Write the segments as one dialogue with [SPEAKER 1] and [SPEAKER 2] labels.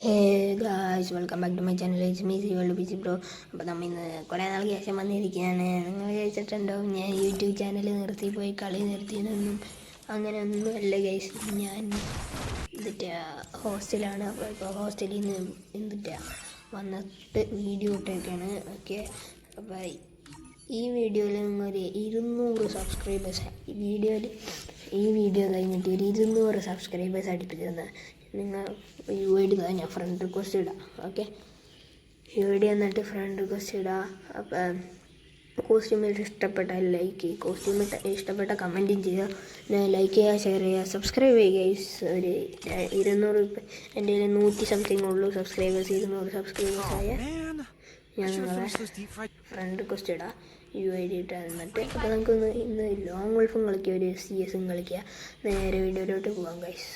[SPEAKER 1] Hey guys, welcome back to my channel. It's me world busy bro. അപ്പോൾ നമ്മൾ ഇന്ന് കുറേ നാൾക്ക് ശേഷം വന്നിരിക്കുകയാണ്. നിങ്ങൾ വിചാരിച്ചിട്ടുണ്ടാവും ഞാൻ യൂട്യൂബ് ചാനൽ നിർത്തിപ്പോയി, കളി നിർത്തിയെന്നൊന്നും. അങ്ങനെ ഒന്നും അല്ല ഗൈസ്. ഞാൻ ഹോസ്റ്റലാണ്. അപ്പോൾ ഹോസ്റ്റലിൽ നിന്ന് വന്നിട്ട് വീഡിയോ ഇട്ടേക്കാണ്. ഓക്കെ, അപ്പോൾ ഈ വീഡിയോയിൽ ഒരു 200 സബ്സ്ക്രൈബേഴ്സ് ഈ വീഡിയോ കഴിഞ്ഞിട്ട് ഒരു 200 സബ്സ്ക്രൈബേഴ്സ് അടുപ്പിച്ചിരുന്നത്. നിങ്ങൾ യു ഐ ഡി ഞാൻ ഫ്രണ്ട് റിക്വസ്റ്റ് ഇടാം. ഓക്കെ, യു ഐ ഡി എന്നിട്ട് ഫ്രണ്ട് റിക്വസ്റ്റ് ഇടാം. അപ്പം കോസ്റ്റ്യൂമിൽ ഇഷ്ടപ്പെട്ടാൽ ലൈക്ക്, കോസ്റ്റ്യൂം ഇഷ്ടപ്പെട്ട കമൻറ്റും ചെയ്യുക, ലൈക്ക് ചെയ്യുക, ഷെയർ ചെയ്യുക, സബ്സ്ക്രൈബ് ചെയ്യുക. ഒരു 200 എൻ്റെ കയ്യിൽ 100 സംതിങ് ഉള്ളൂ സബ്സ്ക്രൈബേഴ്സ്. 200 സബ്സ്ക്രൈബേഴ്സായ ഞാൻ നിങ്ങളെ ഫ്രണ്ട് റിക്വസ്റ്റ് ഇടാം, യു ഐ ഡി ഇട്ടാൽ. എന്നിട്ട് അപ്പോൾ നമുക്ക് ഇന്ന് ലോങ് വോൾഫും കളിക്കുക, ഒരു CS കളിക്കുക. നേരെ വീഡിയോയിലോട്ട് പോകാം ഗൈസ്.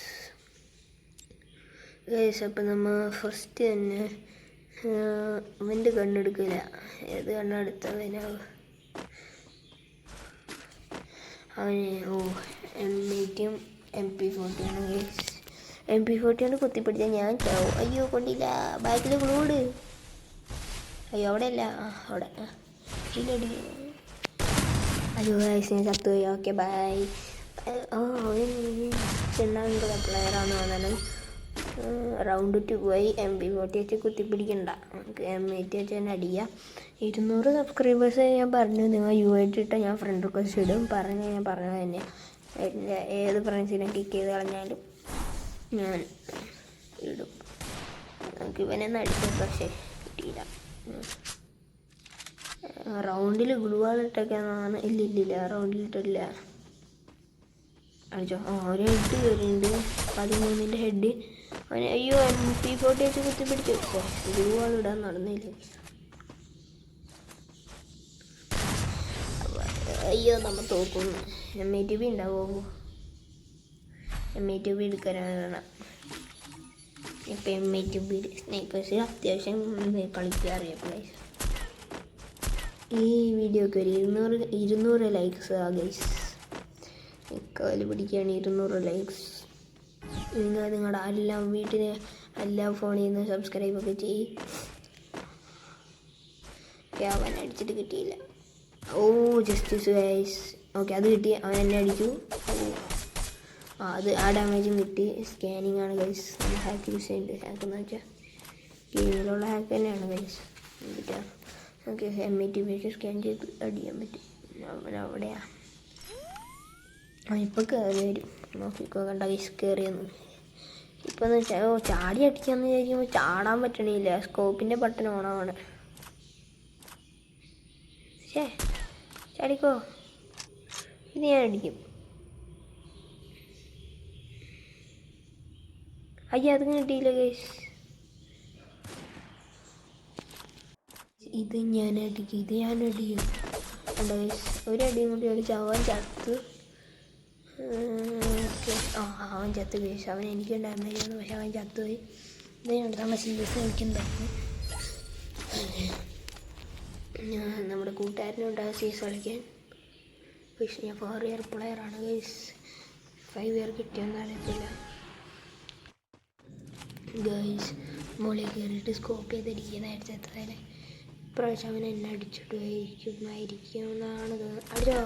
[SPEAKER 1] അപ്പം നമ്മൾ ഫസ്റ്റ് തന്നെ അവൻ്റെ കണ്ണെടുക്കില്ല. ഏത് കണ്ണെടുത്തവനാവും അവന്? M80 MP40 ആണ് ഗൈസ്. MP40 കൊണ്ട് കുത്തിപ്പിടിച്ചാൽ ഞാൻ ചാവും. അയ്യോ, കൊണ്ടില്ല. ബാക്കിൽ ക്ലൂഡ്. അയ്യോ, അവിടെ അല്ല, അവിടെ ഇതിലടി. അയ്യോ ഗൈസ്, ഞാൻ ചത്തുപോയി. Okay, by. ചെണ്ണാങ്കുള്ള പ്ലെയറാണ് വന്നാലും റൗണ്ട് 2 പോയി. MP40 വെച്ച് കുത്തിപ്പിടിക്കണ്ട, നമുക്ക് M80 വെച്ച് തന്നെ അടിക്കുക. 200 സബ്സ്ക്രൈബേഴ്സ് ഞാൻ പറഞ്ഞു. നിങ്ങൾ യു ഐ ഡി ഇട്ടാൽ ഞാൻ ഫ്രണ്ട് റിക്വസ്റ്റ് ഇടും. ഞാൻ പറഞ്ഞത് തന്നെ. എൻ്റെ ഏത് ഫ്രണ്ട്സിനെ കിക്ക് ചെയ്ത് കളഞ്ഞാലും ഞാൻ ഇടും. നമുക്ക് ഇവനെ അടിച്ചു, പക്ഷേ കിട്ടിയില്ല. റൗണ്ടിൽ ഗ്ലൂവാൾ ഇട്ടൊക്കെയാണ്. ഇല്ല, റൗണ്ടിലിട്ടില്ല. അടിച്ചോ. ഒരു ഹെഡ് കയറിയുണ്ട്, 13ൻ്റെ ഹെഡ്. അവന് അയ്യോ MP40 വെച്ച് കുത്തിപ്പിടിച്ചു. ഗ്ലൂവാൾ ഇടാൻ നടന്നില്ല. അയ്യോ, നമ്മൾ തോക്കുന്നു. M80 ഉണ്ടാവുമോ? M80 എടുക്കാനാണ്. ഇപ്പം M80 സ്നൈപ്പേഴ്സ് അത്യാവശ്യം കളിക്കാൻ അറിയാം. ഈ വീഡിയോക്ക് ഒരു 200 ലൈക്സ് ആ ഗൈസ്. കാല് പിടിക്കുകയാണ്. 200 ലൈക്സ്. നിങ്ങളുടെ എല്ലാം വീട്ടിലെ എല്ലാ ഫോണിൽ നിന്ന് സബ്സ്ക്രൈബൊക്കെ ചെയ്യും. അവൻ അടിച്ചിട്ട് കിട്ടിയില്ല. Justice guys. ഓക്കെ, അത് കിട്ടി. അവൻ എന്നെ അടിച്ചു. അത് ആ ഡാമേജും കിട്ടി. സ്കാനിങ് ആണ് ഗൈസ്. ഹാക്ക് യൂസ് ചെയ്യുന്നുണ്ട്. ഹാക്ക് എന്ന് വെച്ചാൽ ഗെയിമിലുള്ള ഹാക്ക് തന്നെയാണ് ഗൈസ്. എന്നിട്ടാ നമുക്ക് M80 വെച്ച് സ്കാൻ ചെയ്ത് അടിക്കാൻ പറ്റും. അവനവിടെയാണ്. ഇപ്പോൾ കയറി വരും. നോക്കിക്കോ, കണ്ട ഗൈസ് കയറിയെന്ന്. ഇപ്പോൾ എന്ന് വെച്ചാൽ ചാടി അടിക്കാമെന്ന് വിചാരിക്കുമ്പോൾ ചാടാൻ പറ്റണില്ല. സ്കോപ്പിൻ്റെ ബട്ടൺ ഓണാണ്. ചാടിക്കോ, ഇത് ഞാൻ അടിക്കും. അയ്യോ, അത് കിട്ടിയില്ല ഗൈസ്. ഇത് ഞാൻ അടിക്കും. കണ്ട ഗൈസ്, ഒരടിയും കൂടി അടിച്ച് ചത്ത്. അവൻ ചത്ത് ഗൈസ്. അവൻ എനിക്ക് ഡാമേജ് ആണ്, പക്ഷെ അവൻ ചത്തുപോയി. ഇതിനടുത്ത് നമ്മൾ CS കളിക്കുന്നുണ്ടായിരുന്നു. നമ്മുടെ കൂട്ടുകാരനുണ്ടാകും CS കളിക്കാൻ. പക്ഷെ ഞാൻ 4 ഇയർ പ്ലെയറാണ് ഗൈസ്. 5 ഇയർ കിട്ടിയെന്ന് അറിയത്തില്ല ഗൈസ്. മുകളിൽ കയറിയിട്ട് സ്കോപ്പ് ചെയ്തിരിക്കുന്നതായിട്ട് എത്രയില്ല. ഇപ്രാവശ്യം അവൻ എന്നെ അടിച്ചിട്ട് ആയിരിക്കുമെന്നാണ് അടിച്ചോ.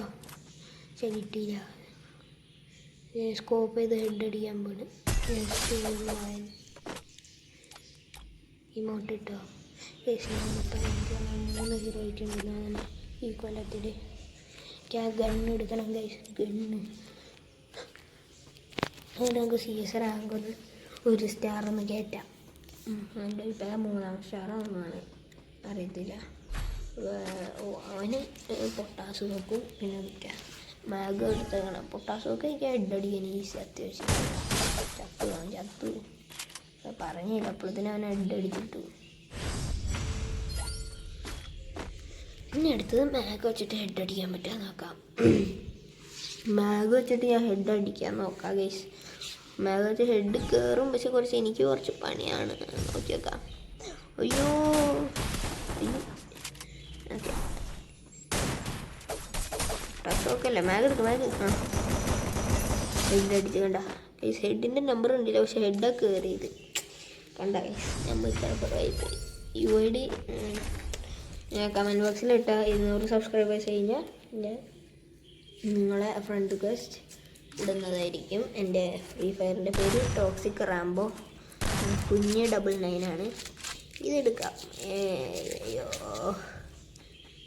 [SPEAKER 1] പക്ഷെ കിട്ടിയില്ല. സ്കോപ്പ് ചെയ്ത് ഹെഡ് അടിക്കാൻ പോലും ഇമോട്ട് ഇട്ടോ. എനിക്ക് 3 ഹീറോ ആയിട്ടുണ്ടെന്ന് ഈ കൊല്ലത്തിൽ. ഗണ്ണ് എടുക്കണം ഗൈസ്. ഗണ്ണ് നമുക്ക് CS റാങ്ക് ഒരു സ്റ്റാറൊന്ന് കയറ്റാം. എൻ്റെ ഇപ്പം 3ാം സ്റ്റാറാണെന്നാണ് അറിയത്തില്ല. അവന് പൊട്ടാസ് നോക്കും. പിന്നെ കിട്ടാം മാഗ് എടുത്തേക്കണം. പൊട്ടാസൊക്കെ എനിക്ക് ഹെഡ് അടിക്കാൻ ഈസി. അത്യാവശ്യം ചത്തു പറഞ്ഞില്ല. അപ്പോഴത്തേനും അവൻ ഹെഡ് അടിച്ചിട്ടു. ഇനി അടുത്തത് മാഗ് വെച്ചിട്ട് ഹെഡ് അടിക്കാൻ പറ്റാൻ നോക്കാം. മാഗ് വെച്ചിട്ട് ഞാൻ ഹെഡ് അടിക്കാൻ നോക്കാം ഗൈസ്. മാഗ് വെച്ച് ഹെഡ് കയറും, പക്ഷെ എനിക്ക് കുറച്ച് പണിയാണ്. നോക്കി നോക്കാം. അയ്യോ, ഓക്കെ, ടച്ചോക്കല്ലേ. മാഗ് എടുക്കും. ഹെഡ് അടിച്ച് കണ്ട ഗൈസ്. ഹെഡിൻ്റെ നമ്പർ ഉണ്ടില്ല, പക്ഷെ ഹെഡൊക്കെ കയറിയത്. കണ്ട നമ്മൾ കുറവായി UID ഞാൻ കമൻറ്റ് ബോക്സിലിട്ട 200 സബ്സ്ക്രൈബേഴ്സ് കഴിഞ്ഞാൽ നിങ്ങളെ ഫ്രണ്ട് റിക്വസ്റ്റ് ഇടുന്നതായിരിക്കും. എൻ്റെ ഫ്രീ ഫയറിൻ്റെ പേര് ടോക്സിക് റാംബോ കുഞ്ഞ് 99 ആണ്. ഇതെടുക്കാം. അയ്യോ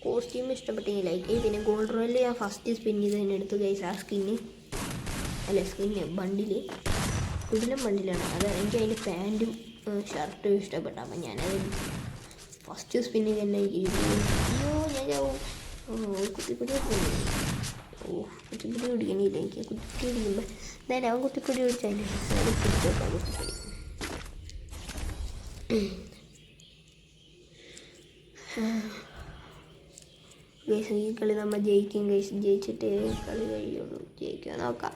[SPEAKER 1] കോസ്റ്റ്യൂം ഇഷ്ടപ്പെട്ടെങ്കിൽ ലൈക്ക്. പിന്നെ ഗോൾഡ് റോയിൽ ഞാൻ ഫസ്റ്റ് സ്പിൻ ചെയ്ത് തന്നെ എടുത്തു ഗൈസ്. ആ സ്കിന്ന് ബണ്ടിൽ കുടിലും ബണ്ടിലാണ്. അത് എനിക്ക് അതിൻ്റെ പാൻറ്റും ഷർട്ടും ഇഷ്ടപ്പെട്ടു. അപ്പം ഞാനത് ഫസ്റ്റ് സ്പിന്നിൽ തന്നെ അയ്യോ ഞാൻ ചാവും. കുത്തിപ്പൊടി കുത്തിപ്പൊടി പിടിക്കണില്ല എനിക്ക്. കുത്തി പിടിക്കുമ്പോൾ എന്തായാലും അവൻ കുത്തിപ്പൊടി പിടിച്ചാൽ പിടിച്ചോക്കാം കുത്തിപ്പൊടി. ഗൈസ് ഈ കളി നമ്മൾ ജയിക്കും ഗൈസ്. ജയിച്ചിട്ട് കളി കഴിയുള്ളൂ. ജയിക്കുക നോക്കാം.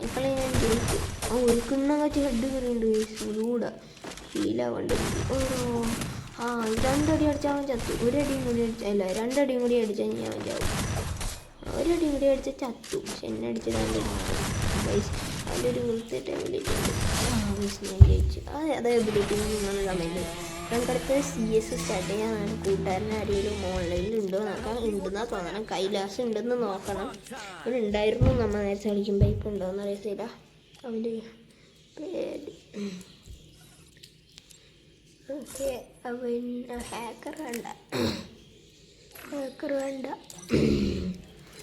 [SPEAKER 1] ഈ കളി ഞാൻ ജയിക്കും. ഒരു കിണ്ണം വെച്ച് ഹെഡ് കയറിയുണ്ട് ഗൈസ്. ഒന്നുകൂടെ ഫീലാവണ്ട്. രണ്ടടി അടിച്ചാൽ അവൻ ചത്തു. ഒരടിയും കൂടി അടിച്ചാൽ 2 അടിയും കൂടി അടിച്ചാൽ ഞാൻ ചാവും. 1 അടിയും കൂടി അടിച്ചാൽ ചത്തു. പക്ഷെ എന്നെ അടിച്ചത് ഗൈസ്. അതിൻ്റെ ഒരു വൃത്തിയായിട്ട് എബിലിറ്റി ഗൈസ്. ഞാൻ ജയിച്ചു. അത് എബിലിറ്റി നിങ്ങൾ കമൻറ്റ്. നമുക്കടുത്ത് CS സ്റ്റാർട്ട് ചെയ്യാനാണ്. കൂട്ടുകാരൻ ആരെങ്കിലും ഓൺലൈനിൽ ഉണ്ടോ നോക്കാം. ഉണ്ടെന്നാണ് തോന്നണം. കൈലാസ് ഉണ്ടെന്ന് നോക്കണം. അവിടെ ഉണ്ടായിരുന്നു നമ്മൾ നേരത്തെ കളിക്കുമ്പോൾ. ഇപ്പം ഉണ്ടോയെന്ന് അറിയത്തില്ല. അവൻ്റെ പേര് ഓക്കെ. അവൻ ഹാക്കർ വേണ്ട.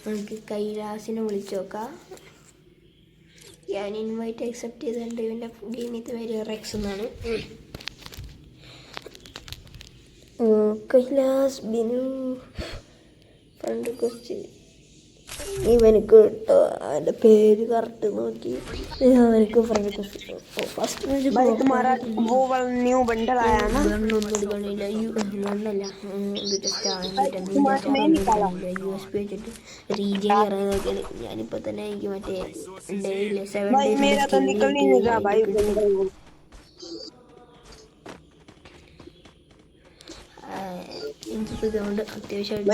[SPEAKER 1] നമുക്ക് കൈലാസിനെ വിളിച്ചു നോക്കാം. ഞാൻ ഇൻവൈറ്റ് അക്സെപ്റ്റ് ചെയ്തിട്ടുണ്ട്. ഇവൻ്റെ ഗെയിമിത്തെ പേര് റെക്സ് എന്നാണ്. കൈലാസ് ബിനു ഫ്രണ്ട് റിക്വസ്റ്റ് ഇവനക്ക് കിട്ടോ. അവൻ്റെ പേര് കറക്റ്റ് നോക്കി അവനക്ക് ഫ്രണ്ട് റിക്വസ്റ്റ്. ഫസ്റ്റ് USB വെച്ചിട്ട് റീജിയൻ ഇറങ്ങി നോക്കിയാണ്. ഞാനിപ്പോൾ തന്നെ എനിക്ക് മറ്റേ ഡേയില് 7 എനിക്കിപ്പോൾ ഇതുകൊണ്ട് അത്യാവശ്യമായിട്ട്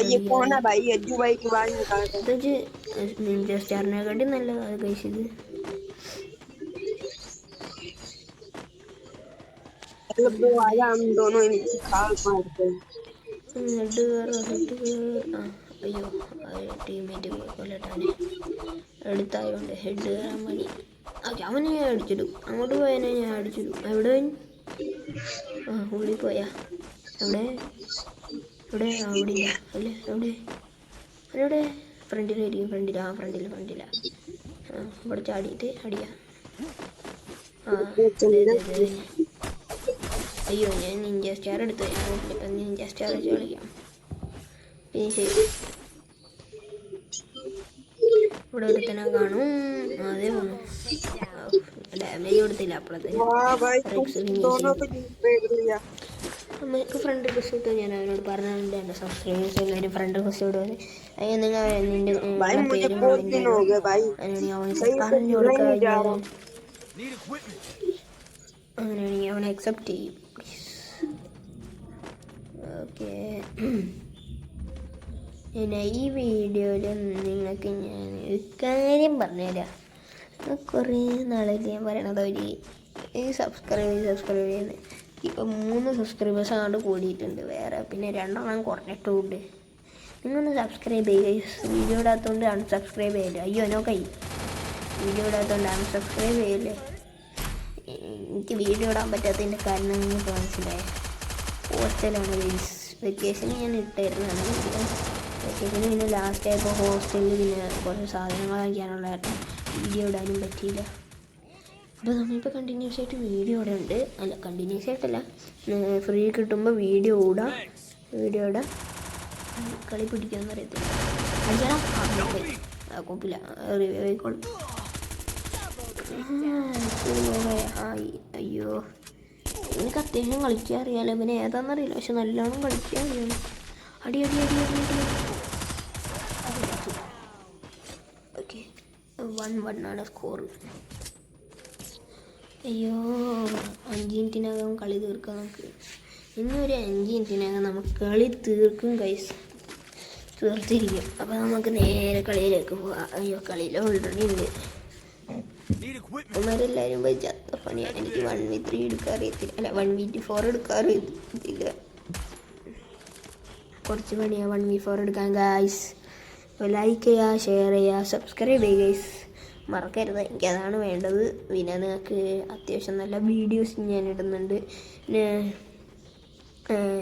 [SPEAKER 1] സ്റ്റാറിനെക്കാട്ടി നല്ലതാണ് കഴിച്ചത്. അയ്യോ ടീമേറ്റ് കൊല്ലട്ടാനെ എടുത്തായോണ്ട് ഹെഡ് കയറാൻ മതി. ഓക്കെ അവനെ ഞാൻ അടിച്ചിടും. അങ്ങോട്ട് പോയതിനെ ഞാൻ അടിച്ചിടും. എവിടെ ഓടിപ്പോയാ എവിടെ അവിടെ ഇല്ല അല്ലേ? എവിടെ ഫ്രണ്ടിലായിരിക്കും. ഫ്രണ്ടിലാ. ഇവിടെ ചാടിയിട്ട് അടിയാ. അയ്യോ ഞാൻ നിഞ്ച സ്റ്റാർ എടുത്തു. ഇപ്പം നിഞ്ച സ്റ്റാർ വെച്ച് കളിക്കാം. പിന്നെ ശരി ഇവിടെ ഒരുത്തനെ കാണും. അതേ പോണു. ഡാമേജ് കൊടുത്തില്ല അപ്പോഴത്തേക്ക്. നമുക്ക് ഫ്രണ്ട് റിക്വസ്റ്റ് ഇട്ട് ഞാൻ അവനോട് പറഞ്ഞിട്ടുണ്ട്. എൻ്റെ സബ്സ്ക്രൈബേഴ്സ് എല്ലാവരും ഫ്രണ്ട് റിക്വസ്റ്റ് ഇടുന്നത്. അതിന് നിങ്ങൾ നിൻ്റെ പേരും പറഞ്ഞു കൊടുക്കുക. അങ്ങനെയാണെങ്കിൽ അവനെ അക്സെപ്റ്റ് ചെയ്യും. ഓക്കെ പിന്നെ ഈ വീഡിയോയിൽ നിങ്ങൾക്ക് ഞാൻ ഒരു കാര്യം പറഞ്ഞുതരാം. കുറേ നാളായിട്ട് ഞാൻ പറയണത് ഈ സബ്സ്ക്രൈബ് ചെയ്യുന്നത്. ഇപ്പം 3 സബ്സ്ക്രൈബേഴ്സ് അങ്ങോട്ട് കൂടിയിട്ടുണ്ട്. വേറെ പിന്നെ 2 എണ്ണം കുറഞ്ഞിട്ടുണ്ട്. നിങ്ങളൊന്ന് സബ്സ്ക്രൈബ് ചെയ്യുക. വീഡിയോ ഇടാത്തതുകൊണ്ട് അൺസബ്സ്ക്രൈബ് ചെയ്യില്ല. അയ്യോ നോക്കായി വീഡിയോ ഇടാത്തതുകൊണ്ട് അൺസബ്സ്ക്രൈബ് ചെയ്യില്ലേ. എനിക്ക് വീഡിയോ ഇടാൻ പറ്റാത്തതിൻ്റെ കാരണം നിങ്ങൾക്ക് മനസ്സിലായി. ഹോസ്റ്റലാണ് വെക്കേഷന് ഞാൻ ഇട്ടായിരുന്നതാണ് വീഡിയോ. വെക്കേഷന് പിന്നെ ലാസ്റ്റ് ആയപ്പോൾ ഹോസ്റ്റലിൽ പിന്നെ കുറച്ച് സാധനങ്ങൾ വാങ്ങിക്കാനുള്ളതായിട്ട് വീഡിയോ ഇടാനും പറ്റിയില്ല. അപ്പോൾ നമ്മളിപ്പോൾ കണ്ടിന്യൂസ് ആയിട്ട് വീഡിയോ ഇവിടെ ഉണ്ട്. അല്ല കണ്ടിന്യൂസ് ആയിട്ടല്ല, ഫ്രീ കിട്ടുമ്പോൾ വീഡിയോ ഇടാം. കളി പിടിക്കാമെന്ന് അറിയത്തില്ല. അടിക്കണം കുഴപ്പമില്ല. റിവ്യൂ ആയിക്കോളും. അയ്യോ എനിക്ക് അത്യാവശ്യം കളിക്കാൻ അറിയാമല്ലോ. പിന്നെ ഏതാണെന്നറിയില്ല, പക്ഷെ നല്ലോണം കളിക്കാൻ അറിയാം. അടി ഓക്കെ 1-1 സ്കോർ. അയ്യോ 5 മിനിറ്റിനകം കളി തീർക്കാം നമുക്ക്. ഇന്നൊരു 5 മിനിറ്റിനകം നമുക്ക് കളി തീർക്കും ഗൈസ്. തീർത്തിരിക്കും. അപ്പോൾ നമുക്ക് നേരെ കളിയിലേക്ക് പോകാം. അയ്യോ കളിയിൽ ഓൾറെഡി ഉണ്ട്. അവന്മാരെല്ലാവരും പോയി ചത്ത പണിയാണ്. എനിക്ക് 1v3 എടുക്കാൻ അറിയത്തില്ല, അല്ല 1v4 എടുക്കാൻ അറിയത്തില്ല. കുറച്ച് പണിയാണ് 1v4 എടുക്കാൻ ഗായ്സ്. അപ്പോൾ ലൈക്ക് ചെയ്യുക, ഷെയർ ചെയ്യുക, സബ്സ്ക്രൈബ് ചെയ്യുക ഗൈസ്, മറക്കരുത്. എനിക്കതാണ് വേണ്ടത്. പിന്നെ നിങ്ങൾക്ക് അത്യാവശ്യം നല്ല വീഡിയോസ് ഞാൻ ഇടുന്നുണ്ട്. പിന്നെ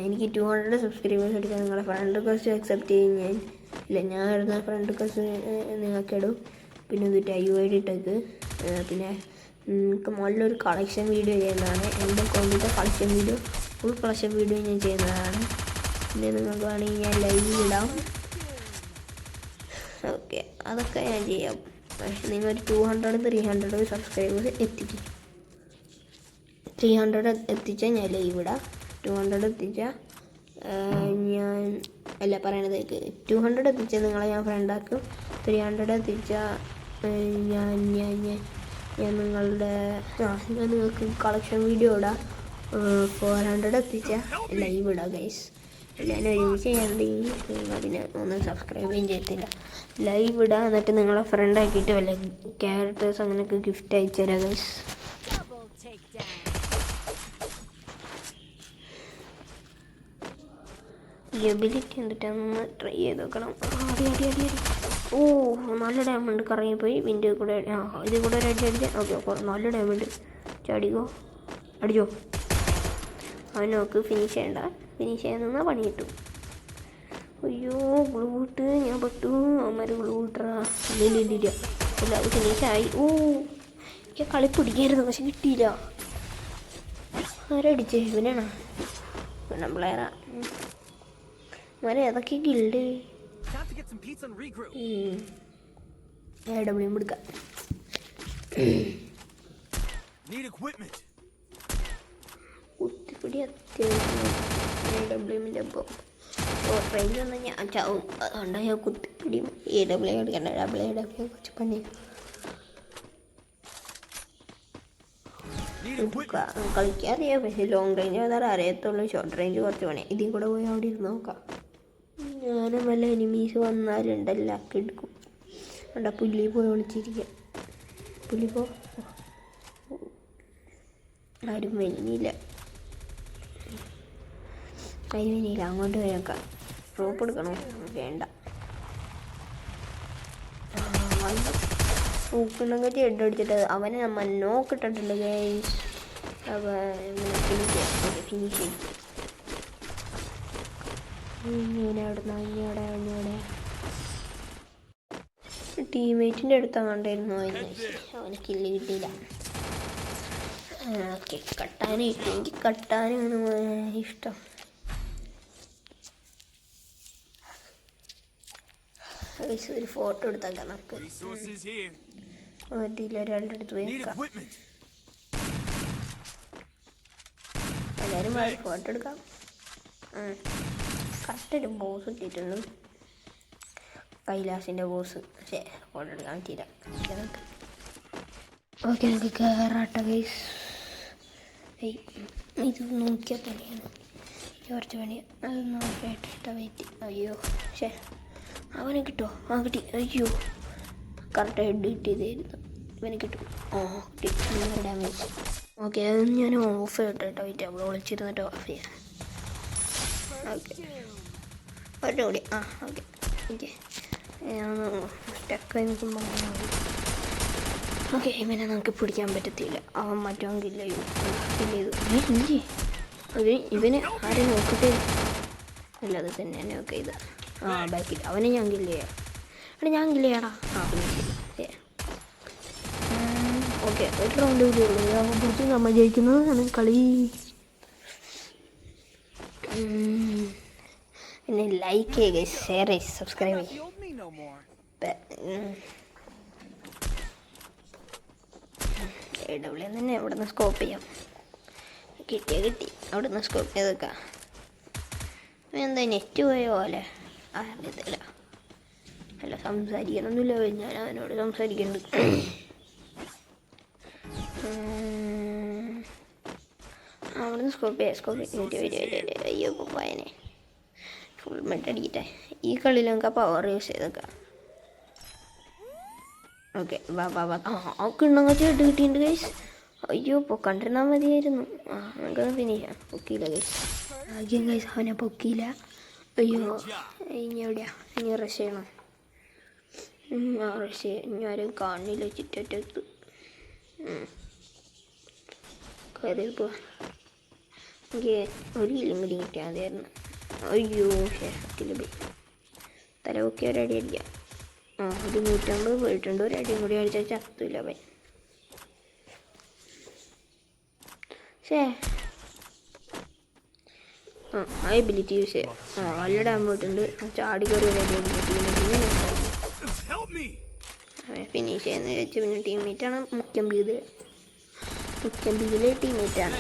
[SPEAKER 1] എനിക്ക് 200 സബ്സ്ക്രൈബേഴ്സ് എടുക്കാൻ നിങ്ങളുടെ ഫ്രണ്ട് റിക്വസ്റ്റ് അക്സെപ്റ്റ് ചെയ്യും. ഞാൻ ഇടുന്ന ഫ്രണ്ട് റിക്വസ്റ്റ് നിങ്ങൾക്ക് ഇടും. പിന്നെ എന്നിട്ട് UID ഇട്ടേക്ക്. പിന്നെ നിങ്ങൾക്ക് നല്ലൊരു കളക്ഷൻ വീഡിയോ ചെയ്യുന്നതാണ്. എൻ്റെ അക്കൗണ്ടിൻ്റെ collection video, full collection video ഞാൻ ചെയ്യുന്നതാണ്. പിന്നെ നിങ്ങൾക്ക് വേണമെങ്കിൽ ഞാൻ ലൈവ് ഇടാം. ഓക്കെ, അതൊക്കെ ഞാൻ ചെയ്യാം. പക്ഷേ നിങ്ങൾ 200-300 സബ്സ്ക്രൈബേഴ്സ് എത്തിക്കും. 300 എത്തിച്ചാൽ ഞാൻ ലൈവ് ഇടാം. 200 എത്തിച്ചാൽ ഞാൻ അല്ല പറയണത്, 200 എത്തിച്ചാൽ നിങ്ങളെ ഞാൻ ഫ്രണ്ടാക്കും. 300 എത്തിച്ചാൽ ഞാൻ നിങ്ങളുടെ ഞാൻ നിങ്ങൾക്ക് കളക്ഷൻ വീഡിയോ ഇടാം. 400 എത്തിച്ചാൽ ലൈവ് ഇടാം ഗൈസ്. ഞാൻ ഒരുമിച്ച് ചെയ്യാണ്ടെങ്കിൽ പിന്നെ ഒന്നും സബ്സ്ക്രൈബ് ചെയ്യാൻ ചെയ്യത്തില്ല. ലൈവ് ഇടാം, എന്നിട്ട് നിങ്ങളെ ഫ്രണ്ട് ആക്കിയിട്ട് വല്ല ക്യാരക്ടേഴ്സ് അങ്ങനെയൊക്കെ ഗിഫ്റ്റ് അയച്ചു തരാം ഗൈസ്. എബിലിറ്റി എന്നിട്ടൊന്ന് ട്രൈ ചെയ്ത് നോക്കണം. അടി. ഓ, നല്ല ഡയമണ്ട് കറങ്ങിപ്പോയി. വിൻഡോ കൂടെ ഇതിൽ കൂടെ ഒരു അടിച്ച്. ഓക്കെ, നല്ല ഡയമണ്ട്. ചാടിക്കോ, അടിച്ചോ. അവൻ നോക്ക് ഫിനിഷ് ചെയ്യണ്ട. ഫിനിഷ് ചെയ്യാൻ നിന്നാൽ പണി കിട്ടും. അയ്യോ, ഗ്ലൂ ഇട്ട് ഞാൻ പെട്ടു. അവന്മാർ ഗ്ലൂ ഇട്ടറാ. ഇല്ല, അത് ഫിനിഷായി. ഓ, എനിക്ക് കളി പിടിക്കായിരുന്നു, പക്ഷെ കിട്ടിയില്ല. ആരടിച്ചേ? ഇവനാണോ? പിന്നെ പ്ലെയറാ. അവരെ ഏതൊക്കെ ഗിൽഡ് AW എടുക്കാം. കുത്തിപ്പിടി അത്യാവശ്യം AWൻ്റെ ഒപ്പം ഷോർട്ട് റേഞ്ച് വന്നാൽ ഞാൻ ചാവും. അതുകൊണ്ടാണ് ഞാൻ കുത്തിപ്പിടി AW എടുക്കണ്ട. AW കുറച്ച് പണി കളിക്കാൻ അറിയാം, പക്ഷേ ലോങ് റേഞ്ച് ഏതായാലും അറിയത്തുള്ളൂ. ഷോർട്ട് റേഞ്ച് കുറച്ച് പണി. ഇതിൽ കൂടെ പോയി അവിടെ ഇരുന്ന് നോക്കാം. ഞാനും വല്ല എനിമീസ് വന്നാലുണ്ടല്ല എടുക്കും. അവിടെ പുല്ലി പോയി ഒളിച്ചിരിക്കാം. പുല്ലി ആരും വരുന്നില്ല. അങ്ങോട്ട് വരേക്കാം. ഡ്രോപ്പ് എടുക്കണോ? വേണ്ട. പൂക്കണ്ണങ്കറ്റി ഹെഡ് അടിച്ചിട്ട് അവനെ നമ്മൾ നോക്കിട്ടിട്ടുണ്ട് ഗൈസ്. ഫിനിഷ് ചെയ്യും. ടീംമേറ്റിൻ്റെ അടുത്താണ് കണ്ടായിരുന്നു. അവന് കില്ല് കിട്ടിയില്ല. ഓക്കെ, കട്ടാന കിട്ടി. എനിക്ക് കട്ടാനാണ് ഇഷ്ടം. ഒരു ഫോട്ടോ എടുത്താക്കാം നമുക്ക്. ഒരാളുടെ അടുത്ത് പോയേക്കാം. എല്ലാവരും ഫോട്ടോ എടുക്കാം. കറക്റ്റൊരു ബോസ് ഇട്ടിട്ടുണ്ട്. കൈലാസിൻ്റെ ബോസ്. പക്ഷേ ഫോട്ടോ എടുക്കാൻ പറ്റിയില്ല. ഓക്കെ, നമുക്ക് കയറാട്ടോ ഗൈസ്. ഇത് നോക്കിയാൽ പണിയാണ്, കുറച്ച് പണിയാണ്. അത് നോക്കിയിട്ടിട്ട് വെയിറ്റ്. അയ്യോ, ശേ, അവനെ കിട്ടുമോ? കിട്ടി. അയ്യോ, കറക്റ്റ് ഹെഡ് കിട്ടിയതായിരുന്നു. ഇവന് കിട്ടും. കിട്ടി. ഡാമേജ്. ഓക്കെ, അത് ഞാൻ ഓഫ് ചെയ്തിട്ടോ. വെയിറ്റ്, അവിടെ വിളിച്ചിരുന്നിട്ട് ഓഫ് ചെയ്യാം. ഓക്കെ, ഒറ്റ കൂടി. Okay, okay. സ്റ്റക്കായി നിൽക്കുമ്പോൾ ഓക്കെ, ഇവനെ നമുക്ക് പിടിക്കാൻ പറ്റത്തില്ല. അവൻ മറ്റോ കില്ല ചെയ്തു. ഇല്ലേ, ഇവന് ആരും നോക്കിട്ട് അല്ലാതെ തന്നെ ഓക്കെ. ഇത് ബാക്കിൽ അവനെ ഞാൻ കില്ല ചെയ്യാം. ഞാൻ കില്ല ചെയ്യാടാ. പിന്നെ ശരി. ഓക്കെ, ഒരു റൗണ്ട് കൂടി ഉള്ളൂ. പിടിച്ച് നമ്മൾ ജയിക്കുന്നതാണ് കളി. പിന്നെ ലൈക്ക് ചെയ്യുക, ഷെയർ ചെയ്യുക, സബ്സ്ക്രൈബ് ചെയ്യുക. AW തന്നെ അവിടെ നിന്ന് സ്കോപ്പ് ചെയ്യാം. കിട്ടി. അവിടെ നിന്ന് സ്കോപ്പ് ചെയ്ത് വെക്കാം. എന്താ നെറ്റ് പോയോ പോലെ അറിയത്തില്ല. അല്ല, സംസാരിക്കണമെന്നില്ല. ഞാൻ അവനോട് സംസാരിക്കുന്നുണ്ട്. അവിടെ നിന്ന് സ്കോപ്പ് ചെയ്യാം. അയ്യോ, പോയനെ ഫുൾ മെറ്റ് അടിക്കട്ടെ. ഈ കളിയിൽ നമുക്ക് പവർ യൂസ് ചെയ്തേക്കാം. ഓക്കെ വാ വാ വാ. ആ കിണ്ണങ്ങ ചേട്ട് കിട്ടിയിട്ടുണ്ട് ഗൈസ്. അയ്യോ പൊക്കണ്ടിരുന്നാൽ മതിയായിരുന്നു. നമുക്ക് ഫിനിഷ് ചെയ്യാം. പൊക്കിയില്ല ഗൈസ്. ആദ്യം ഗൈസ് അവനെ പൊക്കിയില്ല. അയ്യോ ഇനി എവിടെയാ? ഇനി റഷ് ചെയ്യണം. റഷ് ഇനി ആരും കാണില്ല. ചുറ്ററ്റത്ത് കയറി പോവാ. എനിക്ക് ഒരു കിലും കൂടി കിട്ടിയാൽ മതിയായിരുന്നു. അയ്യോ ശേഷത്തില്ല പോയി. തല പൊക്കി ഒരടി അടിക്കാം. ഒരു 150 പോയിട്ടുണ്ട്. ഒരു അടിയും കൂടി അടിച്ചാൽ ചത്തില്ല പോയി. ആ എബിലിറ്റി യൂസ് ചെയ്യാം. നല്ല ഡാം പോയിട്ടുണ്ട്. ചാടി കയറി ഒരു അടി ഫിനിഷ് ചെയ്യുന്ന വെച്ച് പിന്നെ ടീംമേറ്റാണ് മുഖ്യം ബീതിൽ ടീംമേറ്റാണ്.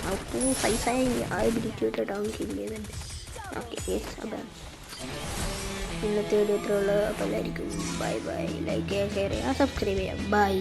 [SPEAKER 1] അപ്പോൾ പൈസയായി ആ എബിലിറ്റി ഇട്ട് ഡൗൺ കില്ല് ചെയ്തിട്ടുണ്ട്. ഓക്കെ അപ്പം ഇന്നത്തെ വീഡിയോ ഇത്രയുള്ളൂ. അപ്പോൾ എല്ലാവർക്കും ബൈ ബൈ. ലൈക്ക് ചെയ്യുക, ഷെയർ ചെയ്യുക, സബ്സ്ക്രൈബ് ചെയ്യുക. ബൈ.